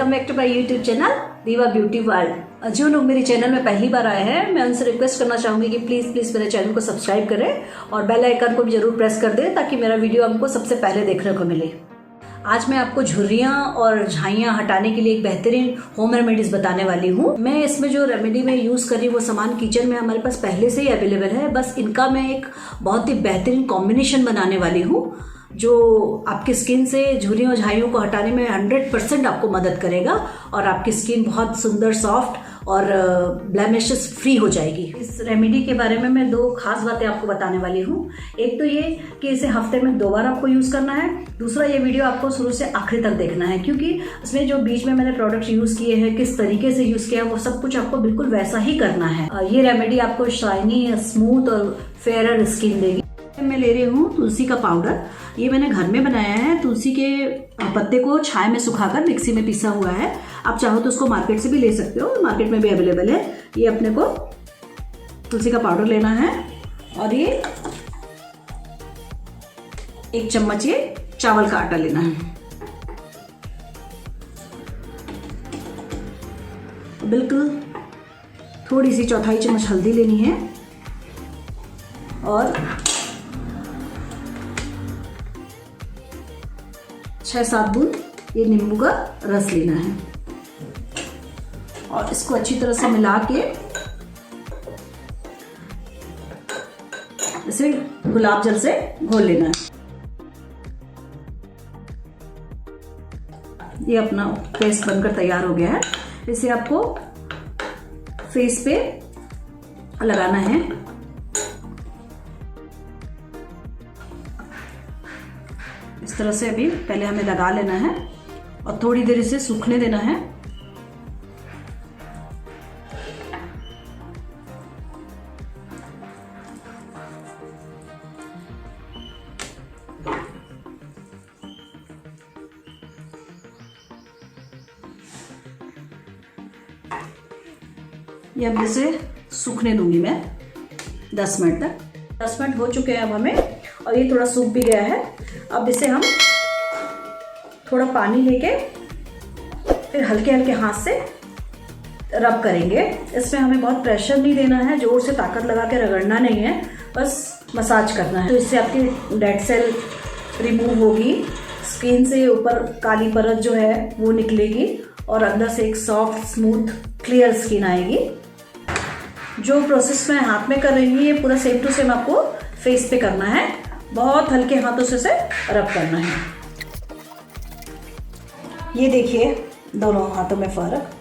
Welcome back to my YouTube channel Diva Beauty World. जो लोग मेरे चैनल में पहली बार आए हैं मैं उनसे रिक्वेस्ट करना चाहूंगी कि प्लीज मेरे चैनल को सब्सक्राइब करें और बेल आइकन को भी जरूर प्रेस कर दें ताकि मेरा वीडियो आपको सबसे पहले देखने को मिले। आज मैं आपको झुर्रियाँ और झाइयाँ हटाने के लिए एक बेहतरीन होम रेमेडीज बताने वाली हूँ। मैं इसमें जो रेमेडी में यूज कर रही हूँ वो सामान किचन में हमारे पास पहले से ही अवेलेबल है, बस इनका मैं एक बहुत ही बेहतरीन कॉम्बिनेशन बनाने वाली हूँ जो आपकी स्किन से झुर्रियों और झाइयों को हटाने में 100% आपको मदद करेगा और आपकी स्किन बहुत सुंदर, सॉफ्ट और ब्लेमिशेस फ्री हो जाएगी। इस रेमेडी के बारे में मैं दो खास बातें आपको बताने वाली हूँ। एक तो ये कि इसे हफ्ते में 2 बार आपको यूज़ करना है। दूसरा, ये वीडियो आपको शुरू से आखिरी तक देखना है क्योंकि इसमें जो बीच में मैंने प्रोडक्ट यूज़ किए हैं, किस तरीके से यूज़ किया है, वो सब कुछ आपको बिल्कुल वैसा ही करना है। ये रेमेडी आपको शाइनी, स्मूथ और फेयर स्किन देगी। मैं ले रही हूँ तुलसी का पाउडर। ये मैंने घर में बनाया है। तुलसी के पत्ते को छाया में सुखाकर मिक्सी में पीसा हुआ है। आप चाहो तो उसको मार्केट से भी ले सकते हो, मार्केट में भी अवेलेबल है। ये अपने को तुलसी का पाउडर लेना है और ये 1 चम्मच ये चावल का आटा लेना है। बिल्कुल थोड़ी सी 1/4 चम्मच हल्दी लेनी है और 6-7 बूंद ये नींबू का रस लेना है और इसको अच्छी तरह से मिला के इसे गुलाब जल से घोल लेना है। ये अपना पेस्ट बनकर तैयार हो गया है। इसे आपको फेस पे लगाना है। इस तरह से अभी पहले हमें लगा लेना है और थोड़ी देर इसे सूखने देना है। ये अब इसे सूखने दूंगी मैं 10 मिनट तक। 10 मिनट हो चुके हैं अब हमें और ये थोड़ा सूख भी गया है। अब इसे हम थोड़ा पानी लेके फिर हल्के हल्के हाथ से रब करेंगे। इसमें हमें बहुत प्रेशर नहीं देना है, जोर से ताकत लगा के रगड़ना नहीं है, बस मसाज करना है। तो इससे आपकी डेड सेल रिमूव होगी, स्किन से ऊपर काली परत जो है वो निकलेगी और अंदर से एक सॉफ्ट, स्मूथ, क्लियर स्किन आएगी। जो प्रोसेस मैं हाथ में कर रही हूँ ये पूरा सेम टू सेम आपको फेस पे करना है। बहुत हल्के हाथों से रब करना है। ये देखिए दोनों हाथों में फर्क।